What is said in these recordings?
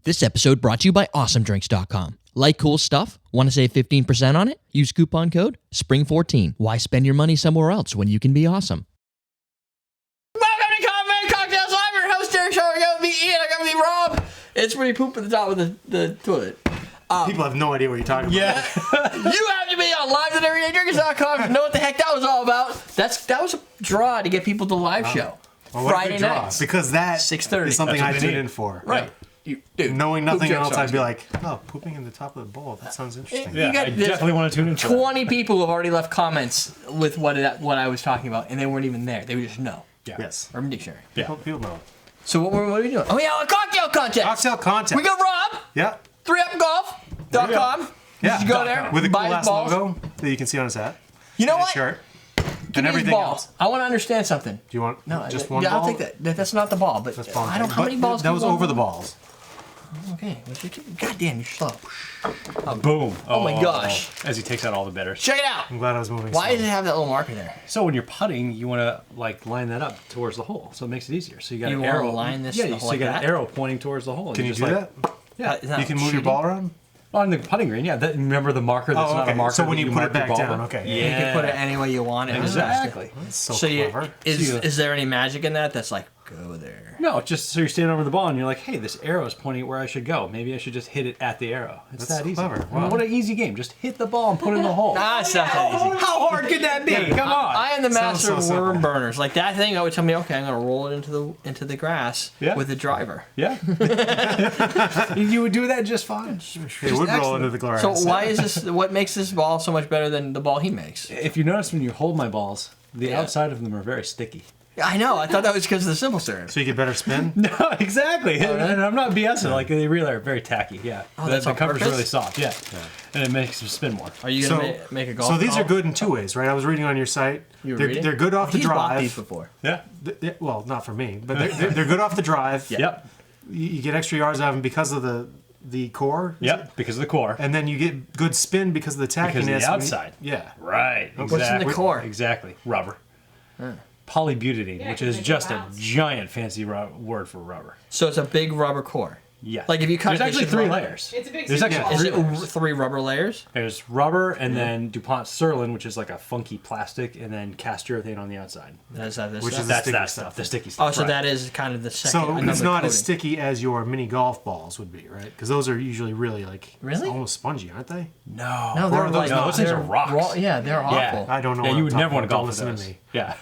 This episode brought to you by AwesomeDrinks.com. Like cool stuff? Want to save 15% on it? Use coupon code SPRING14. Why spend your money somewhere else when you can be awesome? Welcome to Coffee Cocktails. I'm your host, Derek Shaw. I got with me Ian. I got with me Rob. It's when you poop at the top of the toilet. People have no idea what you're talking about. Yeah. You have to be on live@everydaydrinkers.com to know what the heck that was all about. That was a draw to get people to the live show. Well, what a Friday good draw, nights. because that 6:30. is something That's I what they tune need. in for. Right. Dude, Knowing nothing poop else, jokes I'd be sounds like, oh, pooping in the top of the bowl. That sounds interesting. Yeah, got I this definitely want to tune in for that. 20 people who have already left comments with what I was talking about, and they weren't even there. They would just know. Yeah. Yes. Urban Dictionary. Yeah. People know. So what are we doing? Oh yeah, a cocktail contest. Cocktail contest. We got Rob. Yeah. 3upgolf.com. Yeah. You should go there. With a buy cool his ass balls. logo that you can see on his hat. You know and his what? shirt. Give And me his everything ball. else. I want to understand something. Do you want No, just one ball? I'll take that. That's not the ball, but That's ball. I don't. How But many balls? That can was you go over the on? balls. Okay. God damn, you're slow. Boom. Oh my gosh. As he takes out all the bitters. Check it out. I'm glad I was moving Why slow. does it have that little marker there? So when you're putting, you want to like line that up towards the hole, so it makes it easier. So you got You an wanna arrow. line this Yeah, to the so hole you like got that? an arrow pointing towards the hole. and Can you just do like, that? Yeah. It's not You can move your cheating. ball around? On the putting green, yeah. Remember the marker that's Oh, not okay. a marker. So when that you put mark it back your ball down, with? okay. Yeah. You can put it any way you want. Exactly. That's so, So clever. is there any magic in that? That's like go there. No, just so you're standing over the ball and you're like, hey, this arrow is pointing where I should go. Maybe I should just hit it at the arrow. It's That's that easy. clever. Wow. Wow. What an easy game. Just hit the ball and put it in the hole. Nah, it's not that easy. How hard could that be? Come on. I am the master Sounds so of worm simple. burners. Like that thing, I would tell me, okay, I'm gonna roll it into the grass Yeah. with a driver. Yeah. You would do that just fine. It would roll into the glass. So why is this? What makes this ball so much better than the ball he makes? If you notice when you hold my balls, the Yeah. outside of them are very sticky. I know. I thought that was because of the simple syrup. So you get better spin? No, exactly. really? And I'm not BSing. Like, they really are very tacky. Yeah. Oh, that's the on cover's purpose? really soft. Yeah. And it makes them spin more. Are you gonna make a golf? So these ball? are good in two ways, right? I was reading on your site. You were they're, reading? they're good off the He's bought drive. these before. Yeah. Well, not for me, but they're good off the drive. Yeah. Yep. You get extra yards out of them because of the core. is it? Yep. Because of the core. And then you get good spin because of the tackiness. Because of the when you- outside. Yeah. Right. What's in the exactly. core? Exactly. Rubber. Polybutadiene, which is just a giant fancy word for rubber. So it's a big rubber core. Yeah. Like if you cut There's it, actually it's 3 rubber. layers. It's a big There's secret. actually Is three it layers. 3 rubber layers? There's rubber, and then DuPont Sterling, which is like a funky plastic, and then cast urethane on the outside. That's that. Which is That's sticky that stuff. stuff, the sticky stuff. Oh, so right. that is kind of the second. So another it's not coating. as sticky as your mini golf balls would be, right? Because those are usually really like Really? almost spongy, aren't they? No. No, they're Or like those- those things they're are rocks. Yeah, they're awful. I don't know. Yeah, what you I'm would talking never want to about. golf Don't with listen those. to me. Yeah.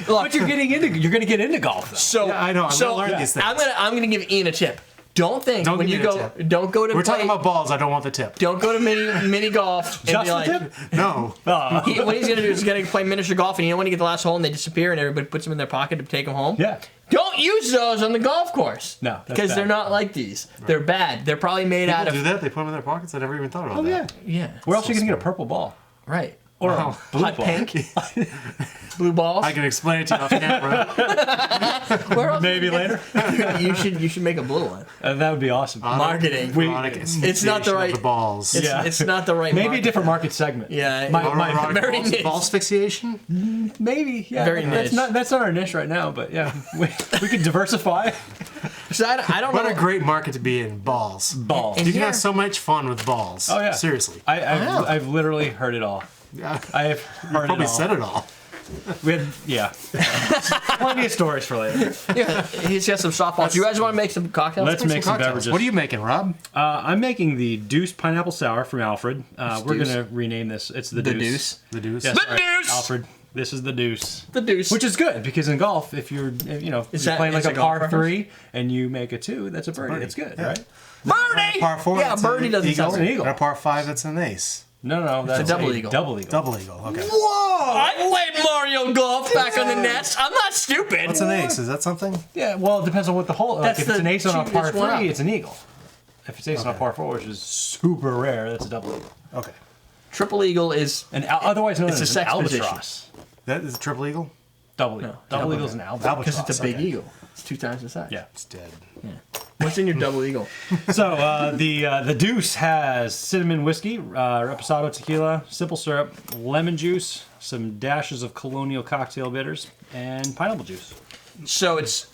Look, But you're gonna get into golf though. so Yeah, I know. I'm so gonna learn these things. I'm gonna give Ian a tip. Don't think Don't when give you me a go. tip. Don't go to. We're play, talking about balls. I don't want the tip. Don't go to mini golf and Just be the like. tip? No. What he's gonna do is he's gonna play miniature golf, and you know when you get the last hole and they disappear, and everybody puts them in their pocket to take them home. Yeah. Don't use those on the golf course. No, that's because bad. they're not like these. They're bad. They're probably made out People of. do that. They put them in their pockets. I never even thought about Oh yeah. that. Yeah. Where else are you gonna get a purple ball? Right. Or Wow. a blue Hot ball? pink. Blue balls. I can explain it to you off camera. Where else Maybe later. you should make a blue one. That would be awesome. Marketing. Erotic It's not the asphyxiation of right- the balls. It's, Yeah. it's not the right. Maybe market. a different market segment. Yeah. Erotic very balls, niche. ball asphyxiation? Maybe. Yeah. Very niche. That's not our niche right now, but yeah, we could diversify. So I don't What know. a great market to be in. Balls. Balls. And You can here- have so much fun with balls. Oh yeah. Seriously. I've literally heard it all. Yeah. I've heard Probably it all. said it all. We had, yeah. Plenty of stories for later. Yeah, he's got some softballs. Do you guys want to make some cocktails? Let's make some Cocktails. beverages. What are you making, Rob? I'm making the Deuce Pineapple Sour from Alfred. We're Deuce. going to rename this. It's the The Deuce. Deuce. The Deuce. Yes, The right. Deuce! Alfred, this is the Deuce. The Deuce. Which is good, because in golf, if you're, you're that- playing like is a it golf par reference? 3 and you make a 2, that's a birdie. birdie. That's good, Yeah. right? birdie. Par 4. Yeah, that's birdie an doesn't eagle. sound an eagle. And a par 5, that's an ace. No, that's double eagle. Double eagle. Double eagle. Okay. Whoa! I played Mario Golf back on the nest. I'm not stupid. What's an ace? Is that something? Yeah, well, it depends on what the hole. Like That's if it's the an ace on a par cheapest one 3, up. it's an eagle. If it's ace on a par 4, which is super rare, that's a double eagle. Okay. Triple eagle is And otherwise known It's a as an sex position. albatross. That is a triple eagle? Double eagle. No, Double double eagle's an albatross. because it's a big Okay. eagle. It's 2 times the size. Yeah. It's dead. What's in your double eagle? So the Deuce has cinnamon whiskey, Reposado tequila, simple syrup, lemon juice, some dashes of Colonial cocktail bitters, and pineapple juice. So it's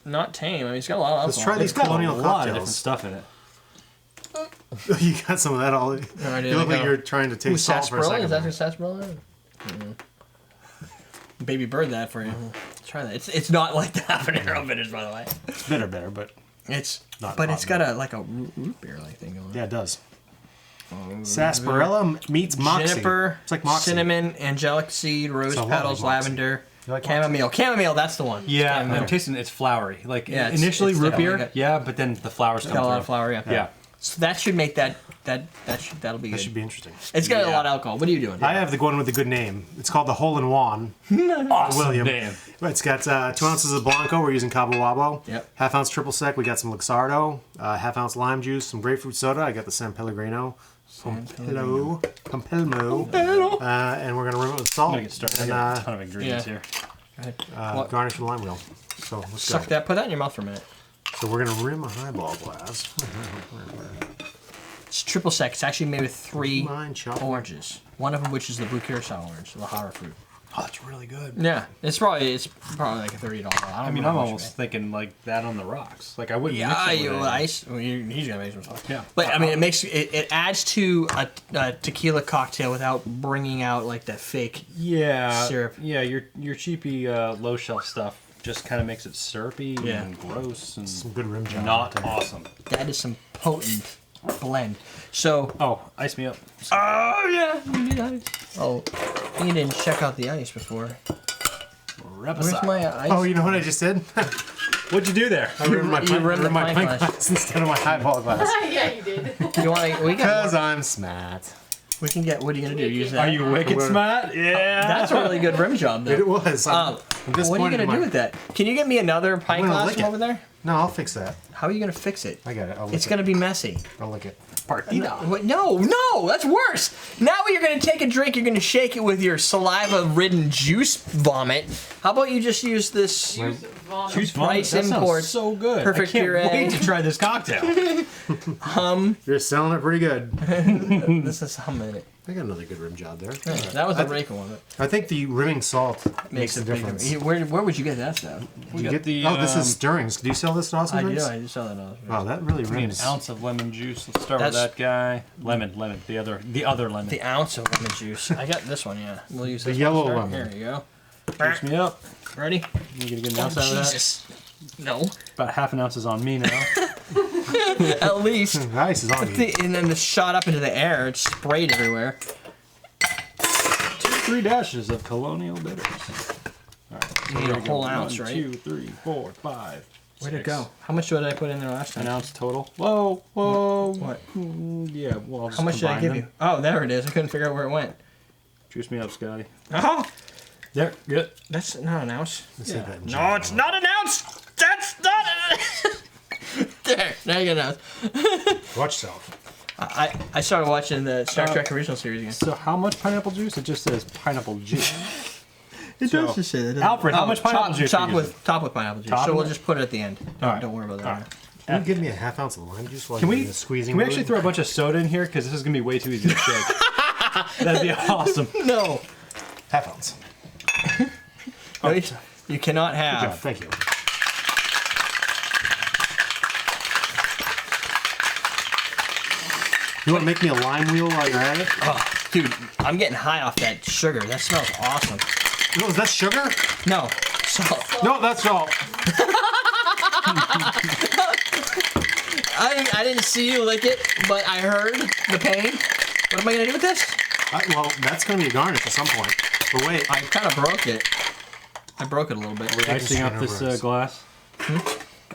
not tame. I mean, it's got a lot of alcohol. Let's try these It's got Colonial a lot of different cocktails. stuff in it. You got some of that all. You I did, look I like got- you're trying to taste salt for a Sarsaparilla? second. Is that there. your sarsaparilla? Baby bird that for you. Try that. It's not like the habanero bitters, by the way. It's bitter, but It's Not but hot it's got a like a root beer like thing going on. yeah, it does. Sarsaparilla meets moxie. Juniper, It's like moxie. cinnamon, angelic seed, rose So what, petals, like moxie? lavender, You like chamomile. Chamomile, that's the one. Yeah, Chamomile. I'm tasting it's flowery. Like Yeah, it's- initially it's root definitely beer, got- yeah, but then the flowers come Got a lot through. of flour, yeah. Yeah. So that should make that'll be That good. should be interesting. It's got a Yeah. lot of alcohol. What are you doing? I have the one with the good name. It's called the Hole in One. Awesome William. name. It's got 2 ounces of Blanco. We're using Cabo Wabo. Yep. Half ounce triple sec. We got some Luxardo. Half ounce lime juice. Some grapefruit soda. I got the San Pellegrino. Pompelmo. And we're gonna rim it with salt. I'm gonna get started. I And got a ton of ingredients yeah. here. Go ahead. What? garnish with lime wheel. So let's Suck go. that. Put that in your mouth for a minute. So we're gonna rim a highball glass. It's triple sec. It's actually made with 3 Mine chocolate. oranges. One of them, which is the blue curacao orange, the Hara fruit. Oh, it's really good. Yeah, it's probably like a $30 bottle. I mean, I'm almost thinking like that on the rocks. Like I wouldn't Yeah, mix it you with ice. Well, he's gonna make some stuff. Yeah. But I mean, it adds to a tequila cocktail without bringing out like that fake. Yeah, Syrup. Yeah, your cheapy low shelf stuff just kind of makes it syrupy Yeah. and gross and Some good rim job. not awesome. That is some potent blend. So. Oh, ice me up. Oh yeah, you need ice. Oh, you didn't check out the ice before. Where's Reposado. my ice? Oh, you know what I just did? What'd you do there? I rimmed my you pint, rimmed the my pint pint glass. glass instead of my highball glass. Yeah, you did. You want to? Because I'm smart. We can get. What are you gonna do? Use that? Are you wicked Well, smart? Yeah. That's a really good rim job, though. It was. I'm What are you disappointed gonna in my- do with that? Can you get me another pint I'm gonna glass lick from it. over there? No, I'll fix that. How are you gonna fix it? I got it. I'll lick It's it. gonna be messy. I'll lick it. What? No, that's worse. Now you're gonna take a drink, you're gonna shake it with your saliva-ridden juice vomit. How about you just use this? Vomit. Juice vomit. Price That sounds imports. so good. Perfect I can't pure wait egg. to try this cocktail. You're selling it pretty good. This is how minute. I got another good rim job there. That was the Reiko one. I think the rimming salt makes a big difference. Where would you get that stuff? You got get the, oh, this is stirrings. Do you sell this at Awesome I do. Drinks? I just saw that. Wow, that really An rims. ounce of lemon juice. Let's start That's- with that guy. Lemon. The other lemon. The ounce of lemon juice. I got this one. Yeah, we'll use The this yellow one. lemon. Here you go. Juice me up. Ready? You get a good ounce out of that. Jesus. No. About half an ounce is on me now. At least. The ice is on you. And then it shot up into the air. It sprayed everywhere. 3 dashes of Colonial bitters. All right. You need a whole ounce, 1, right? 2, 3, 4, 5. Where'd it 6. go? How much did I put in there last An time? ounce total. Whoa. What? Yeah. Well, I'll How much did I give you? Oh, there it is. I couldn't figure out where it went. Juice me up, Scotty. Oh, There. Good. that's not an ounce. Let's see if that No, it's not an ounce. That's not an There, now you got an ounce. Watch yourself. I started watching the Star Trek original series again. So how much pineapple juice? It just says pineapple juice. It does just say that. Alfred, how much pineapple juice Top are you using? with pineapple juice. Top So of we'll it? just put it at the end. Don't, Alright. don't worry about that. Alright. Can you give me a half ounce of lime juice while Can you're we in the squeezing Can we mood? actually throw a bunch of soda in here? Because this is gonna be way too easy to shake. That'd be awesome. No, half ounce? no, you cannot Good have. job. Thank you. You want to make me a lime wheel while you're at it? Oh, dude, I'm getting high off that sugar. That smells awesome. No, is that sugar? No, salt. No, that's salt. I didn't see you lick it, but I heard the pain. What am I gonna do with this? Well, that's going to be a garnish at some point. But wait. I kind of broke it. I broke it a little bit. What Icing up this glass. do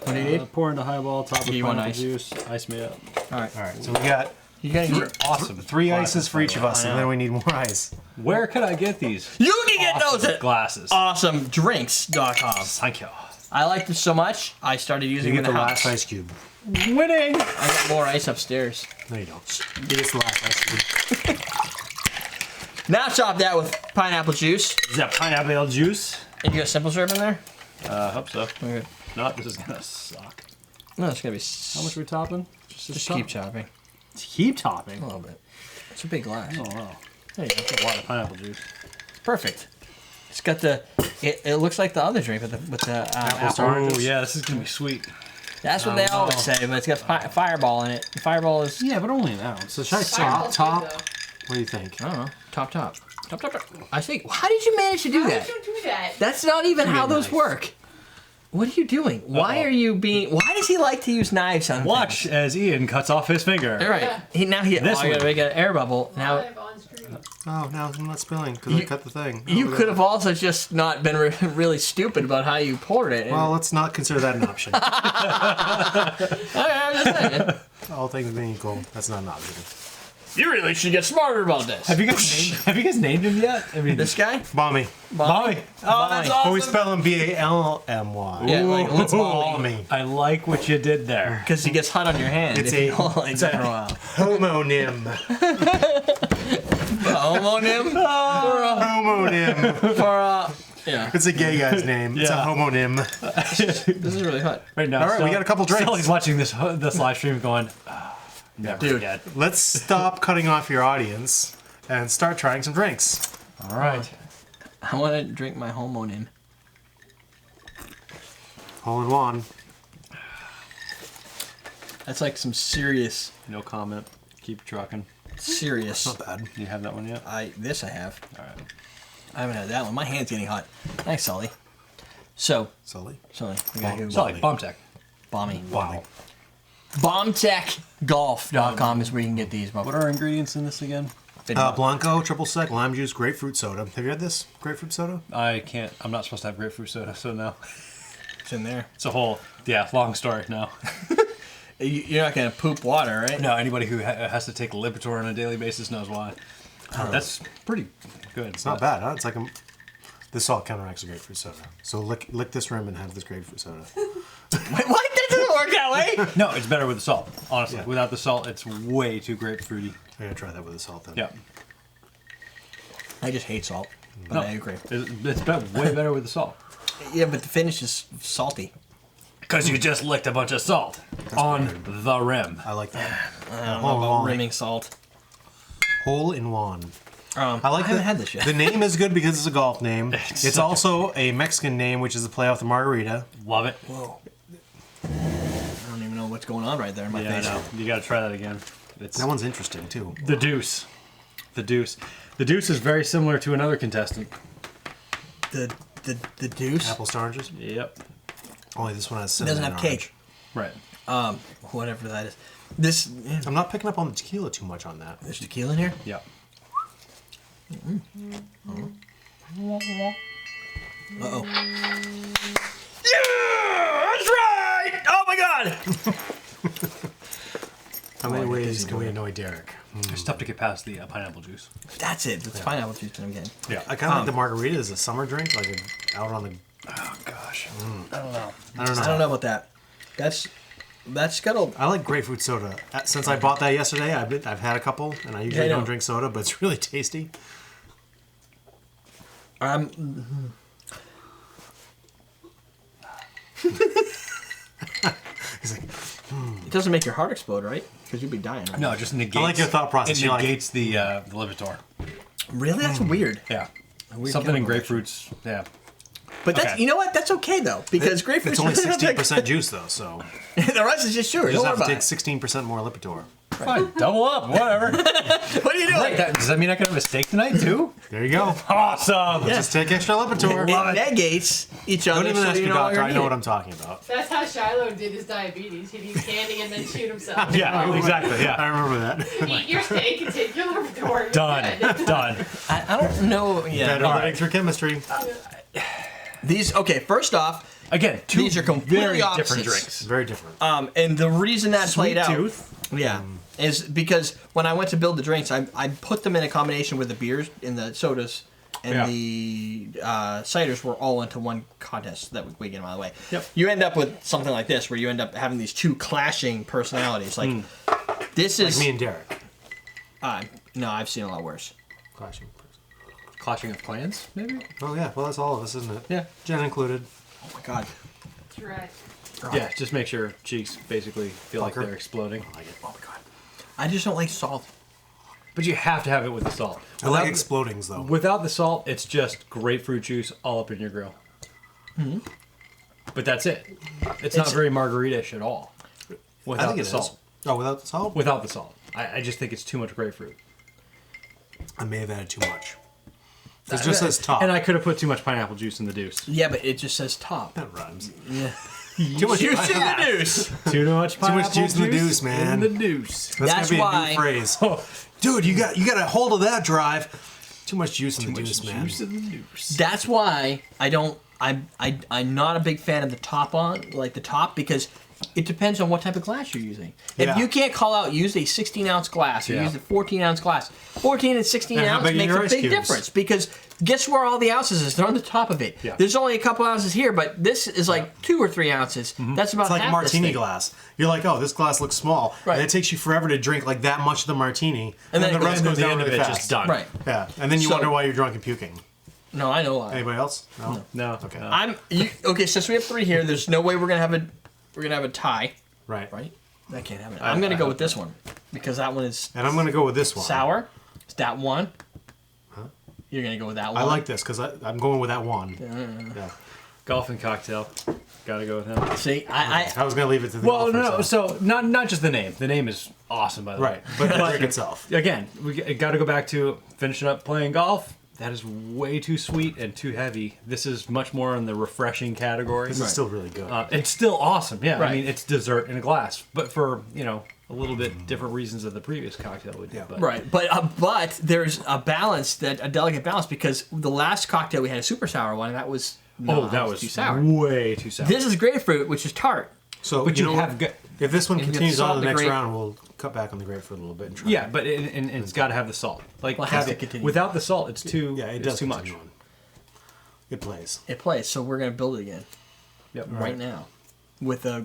you need? Pour into highball. Top with Do you want pineapple ice? juice. Ice me up. All right. All right, so we got You gotta get. Awesome. 3 ices for each of us, I and know. then we need more ice. Where could I get these? You can get awesome those at glasses? awesomedrinks.com. Thank you. I like this so much, I started using You them get in the the last house. ice cube. Winning. I got more ice upstairs. No, you don't. Give us the last ice cube. Now chop that with pineapple juice. Is that pineapple juice? And you got simple syrup in there? I hope so. Okay. Not. This is gonna suck. No, it's gonna be. How much are we topping? Just keep chopping. Keep topping. A little bit. It's a big glass. Oh wow. There you go. That's a lot of pineapple juice. Perfect. It's got the. It looks like the other drink with the apple. Oh yeah, this is gonna be sweet. That's what they always say, but it's got Fireball in it. Fireball is. Yeah, but only an ounce. So should I Fireball's top? good, though. What do you think? I don't know. Top. I think. How did you manage to do How that? did you do that? That's not even how those knife. work. What are you doing? Why are you being? Why does he like to use knives on Watch things? as Ian cuts off his finger. All right. Yeah. He This I gotta one. make an air bubble now. Live on stream. Oh, now I'm not spilling because I cut the thing. You could have also just not been really stupid about how you poured it. Well, let's not consider that an option. I'm just saying. All things being equal, that's not an option. You really should get smarter about this. Have you guys named him yet? I mean, This guy? Balmy. Bobby. Oh, that's But we awesome. spell him B-A-L-M-Y. Yeah, like, let's Balmy. I like what you did there. Because he gets hot on your hand. It's if you a- don't like it's that a- for a while. Homonym. Homonym? Homonym. For, yeah. It's a gay guy's name. It's a Yeah. homonym. This is really hot. Right now, All right, we got a couple drinks. Sully's watching this live stream going, never Dude. forget. Let's stop cutting off your audience and start trying some drinks. All right. I want to drink my homonym. Hole in one. That's like some serious. No comment. Keep trucking. Serious. Not bad. You have that one yet? This I have. All right. I haven't had that one. My hand's getting hot. Thanks, Sully. So, Sully. Sully, we got who? Sully, bomb tech. Bomby. Wow. BombTechGolf.com is where you can get these. What are our ingredients in this again? Blanco, triple sec, lime juice, grapefruit soda. Have you had this? Grapefruit soda? I can't. I'm not supposed to have grapefruit soda, so no. It's in there. It's a whole, long story. No. You're not going to poop water, right? No, anybody who has to take Lipitor on a daily basis knows why. That's pretty good. It's not bad, huh? It's like this salt counteracts the grapefruit soda. So lick this rim and have this grapefruit soda. Wait, what? That doesn't work that way. No, it's better with the salt. Honestly, Yeah. without the salt, it's way too grapefruity. I'm gonna try that with the salt then. Yeah. I just hate salt, but No, I agree. It's way better with the salt. Yeah, but the finish is salty. Because you just licked a bunch of salt on the rim. I like that. I don't Hole know in about one. rimming salt. Hole in one. I like haven't the- had this yet. The name is good because it's a golf name. It's also a Mexican name, which is a play off the margarita. Love it. Whoa. I don't even know what's going on right there in my Yeah, I face. know. You got to try that again. It's That one's interesting too. the Deuce. The Deuce. The Deuce is very similar to another contestant. The Deuce Apples to oranges. Yep. Only this one has it cinnamon. doesn't have and orange. cake. Right. Whatever that is. This I'm not picking up on the tequila too much on that. there's tequila in here. Yep. Uh-oh. Yeah, that's right. Oh my God. How many Oh, ways this can we is annoy Derek? It's tough to get past the pineapple juice. That's it. It's pineapple juice that I'm getting. Yeah. I kind of like the margarita as a summer drink, like out on the. Oh gosh. I don't know. I don't know. I don't know about that. That's got a. I like grapefruit soda. Since I bought that yesterday, I've had a couple, and I usually I know. don't drink soda, but it's really tasty. He's like, It doesn't make your heart explode, right? Because you'd be dying. Right? No, it just negates. I like your thought process. It You're like- negates the Lipitor. Really? That's weird. Yeah. weird Something in chemical grapefruits. Yeah. But that's Okay. you know what? That's okay though because grapefruit. it's only 16% juice though, so The rest is just sugar. you Don't just worry have to about take it. 16% more Lipitor. Fine. Double up. Whatever. What are you doing? Right, does that mean I can have a steak tonight too? There you go. Awesome. Just take extra Lipitor. It negates each other. Don't even so ask you your no doctor. longer I need know it. what I'm talking about. That's how Shiloh did his diabetes. He'd eat candy and then shoot himself. Yeah. Exactly. Yeah. I remember that. Eat your steak and take your Lipitor. You're Done. good. Done. I don't know. Yeah. Better living through chemistry. These okay. First off, Again, two These are completely very opposites. different drinks. Very different. and the reason that played out, tooth. yeah, is because when I went to build the drinks, I put them in a combination with the beers and the sodas. And Yeah. the ciders were all into one contest that we get them out of the way. Yep. You end up with something like this, where you end up having these two clashing personalities. Like this Like is me and Derek. no, I've seen a lot worse. Clashing. Clashing of Clans, maybe? Oh yeah, well that's all of us, isn't it? Yeah. Jen included. Oh my god. That's right. Yeah, just make sure cheeks basically feel like Fucker. they're exploding. Oh my god. I just don't like salt. but you have to have it with the salt. I like explodings though. Without the salt, it's just grapefruit juice all up in your grill. Mm-hmm. But that's it. It's not very margarita-ish at all. Without the salt. Oh, without the salt? Without the salt. I just think it's too much grapefruit. I may have added too much. It just says top. And I could have put too much pineapple juice in the Deuce. Yeah, but it just says top. That rhymes. Yeah. Too much Juice in the Deuce. Too much pineapple juice in the Deuce, man. In the Deuce. That's That's gonna be why- a new phrase. Dude, you got a hold of that drive. Too much juice in the Deuce, man. Juice in the Deuce. That's why I'm not a big fan of the top the top, because it depends on what type of glass you're using. If Yeah. you can't call out, use a 16-ounce glass or Yeah. use a 14-ounce glass. 14 and 16 And how ounce big are makes your a ice big cubes? difference, because guess where all the ounces is? They're on the top of it. Yeah. There's only a couple ounces here, but this is like 2 or 3 ounces. That's about It's like a half martini this thing. glass. You're like, oh, this glass looks small. Right. And it takes you forever to drink like that much of the martini. And then the it goes rest to goes the down end of really it, fast. just done. Right. Yeah. And then you So- wonder why you're drunk and puking. No, I know why. Anybody else? No. No. Okay. Okay, since we have 3 here, there's no way we're gonna have a tie, Right. right? That can't happen. I'm gonna go with this one because that one is And I'm going to go with this one. sour. It's that one. You're gonna go with that one. I like this because I'm going with that one. Yeah. Golf and cocktail. Gotta go with him. See, I I was going to leave it to the Well, golfer, no, so not just the name. The name is awesome, by the way. Right. But the drink itself. Again, we got to go back to finishing up playing golf. That is way too sweet and too heavy. This is much more in the refreshing category. This is still really good. It's still awesome, yeah. Right. I mean, it's dessert in a glass, but for a little bit different reasons than the previous cocktail we did. Yeah. But, right, but there's a delicate balance, because the last cocktail we had a super sour one, and that was that was too sour. way too sour. This is grapefruit, which is tart. So but you you know have what? good. If this one If you get continues salt on to the and next grape- round, we'll cut back on the grapefruit a little bit and try. Yeah, but it's got to have the salt. Like Well, it has to continue. without the salt, it's too. Yeah, it it's does too much. continue on. It plays. It plays, so we're gonna build it again Yep. right now with a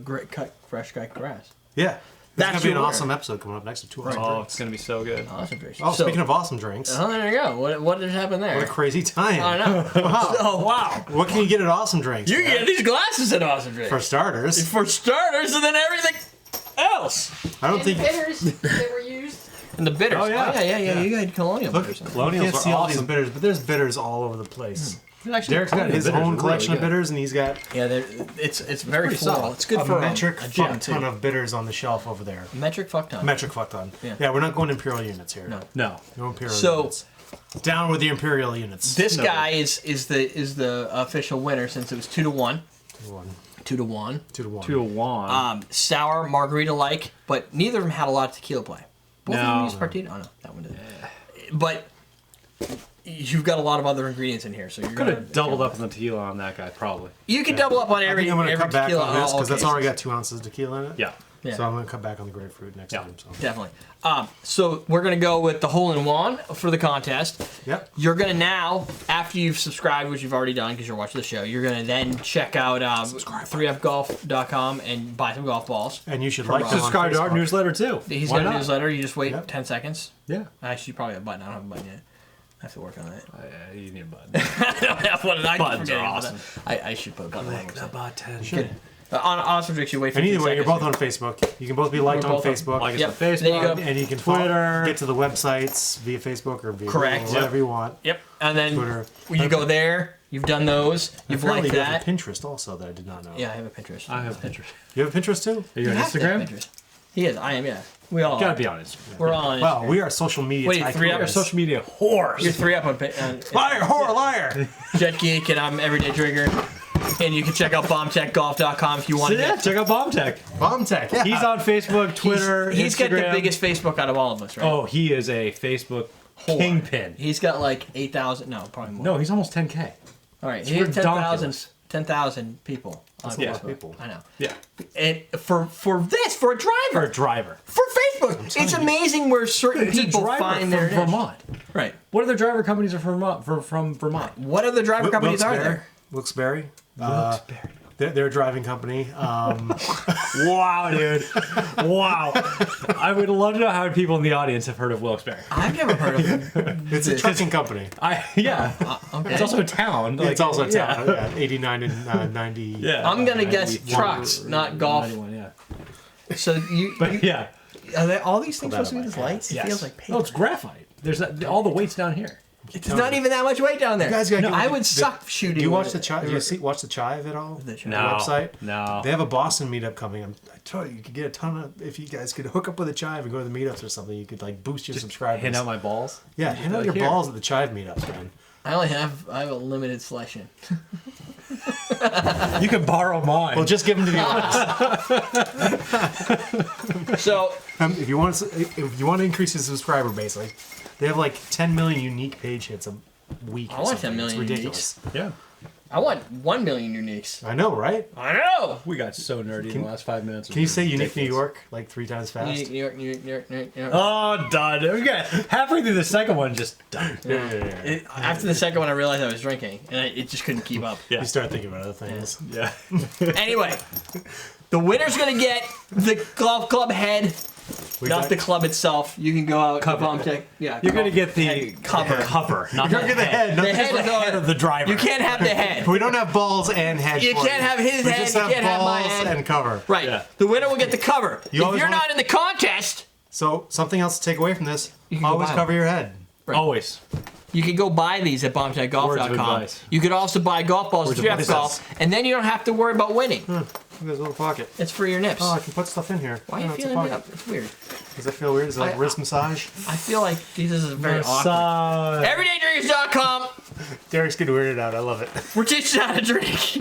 fresh cut grass. Yeah. That's That's going to be an your awesome episode coming up next to 2 awesome Oh, drinks. it's gonna be so good. Awesome drinks. Oh, speaking of awesome drinks, oh, there you go. What did happen there? what a crazy time. I know. Oh wow! What can you get at awesome drinks? You man? can get these glasses at awesome drinks For starters. for starters, and then everything else. I don't And think. bitters that were used. And the bitters. Oh, yeah. yeah. You got Colonial Look, bitters. you Colonials can't are see all these awesome. bitters, but there's bitters all over the place. Actually, Derek's got His bitters are own really collection of good. bitters, and he's got Yeah, it's very pretty floral. solid. It's good a for metric a gin fuck too. ton of bitters on the shelf over there. Metric fuck ton. Metric fuck ton. Yeah. Yeah, we're not going imperial units here. No. No. No imperial So- units. Down with the imperial units. This No. guy is the official winner, since it was 2-1. 2-1. 2-1. To a wand. Sour margarita like, but neither of them had a lot of tequila play. Both of them No. used partita. Oh no, that one didn't. But you've got a lot of other ingredients in here, so you're Could gonna have doubled up on the tequila on that guy, probably. You can double up on I every think I'm going to every cut back tequila. on this all because that's cases. already got 2 ounces of tequila in it. Yeah. Yeah. So I'm going to cut back on the grapefruit next Yeah. time. So. Definitely. So we're gonna go with the hole in one for the contest. Yep. You're gonna now, after you've subscribed, which you've already done because you're watching the show, you're gonna then check out 3fgolf.com and buy some golf balls. And you should From like Rob. them on Subscribe to our Facebook. newsletter too. He's Why got a not? newsletter. You just wait Yep. 10 seconds. Yeah. Actually, you probably have a button. I don't have a button yet. I have to work on that. You need a button. I don't have one. I keep Buttons forgetting are about awesome. that. I should put a button on it. button. Good. On Awesome Drinks, you wait 15 And either way, you're seconds. both on Facebook. You can both be liked We're on both on- Facebook. Like us Yep. on Facebook. There you go. And you can Twitter. get to the websites via Facebook or via Correct. Google, whatever you want. Yep. And then Twitter. when you go there, you've done those. You've Apparently liked you have that. a Pinterest also that I did not know. Yeah, I have a Pinterest. I have Pinterest. You have a Pinterest too? Are you on have to have Instagram? Pinterest. He is. I am. Yeah. We all Gotta are. be on Instagram. We're all on. Wow, Instagram. we are social media Wait, tycoons. 3 You're a hours. social media whores. You're 3 up on Liar, whore, liar! Jet Geek, and I'm Everyday Drinker. And you can check out bombtechgolf.com if you want So to yeah, get. check out Bomb Tech. Bomb Tech, yeah. He's on Facebook, Twitter, He's got the Instagram. biggest Facebook out of all of us, right? Oh, he is a Facebook kingpin. He's got like 8,000. No, probably more. No, he's almost 10K. All right. He has redonkulous. 10,000 people on a lot of Facebook. people. I know. Yeah. And for a For driver. a driver. For Facebook. It's amazing where certain It's people a driver find from their niche. Vermont. Right. What other driver companies are from Vermont? What other driver companies are there? Wilkes-Barre. Wilkes-Barre. They're a driving company. Wow, dude. Wow. I would love to know how many people in the audience have heard of Wilkes-Barre. I've never heard of them. It's a trucking company. Yeah. Okay. It's also a town. Like, It's also a yeah. town. Yeah, 89 and 90. Yeah. I'm gonna guess 91, trucks, not golf. 91, yeah. So you, But yeah. Are they, all these things Pull that supposed to be up this my light? ass. It feels like paper. No, it's graphite. There's all the weight's down here. It's not even that much weight down there. You guys gotta no, get I with would the- suck shooting. Do you watch with the it. Chive? Do you watch the Chive at all? The Chive. The website? No. They have a Boston meetup coming. I told you could get a ton of. If you guys could hook up with a Chive and go to the meetups or something, you could like boost your subscribers. Hand out my balls. Yeah, hand out your Here. balls at the Chive meetups, man. I have a limited selection. You can borrow mine. Well, just give them to the audience. So If you want to increase your subscriber base, like they have like 10 million unique page hits a week. I or want something. 10 million It's ridiculous. Yeah. I want 1 million uniques. I know, right? I know. We got so nerdy in the last 5 minutes. Can you say unique New York like 3 times fast? New York, New York, New York, New York, New York. Oh, done. We got halfway through the second one, just done. Yeah. After the second one, I realized I was drinking, and it just couldn't keep up. You start thinking about other things. Yeah. Anyway, the winner's gonna get the golf club head, not the club itself. You can go out Cover. bomb tech. Yeah, You're gonna get the cover. cover, not You're gonna get the head. not The head is head of the driver. You can't have the head. We don't have balls and head. You for can't have his we head, just you have can't have my balls head. and cover. Right. Yeah. The winner will get the cover. You if always you're wanna- not in the contest, So something else to take away from this: can go always buy cover your head. Always. you can go buy these at Words of bombtechgolf.com. advice. You could also buy golf balls Words at of Jeff advice. Golf, and then you don't have to worry about winning. You guys little pocket. It's for your nips. Oh, I can put stuff in here. Why are you it's a feeling me pocket. up? It's weird. Does that feel weird? Is it like I- wrist massage? I feel like this is very awkward. Massage. EverydayDrinkers.com. Derek's getting weirded out. I love it. We're teaching how to drink.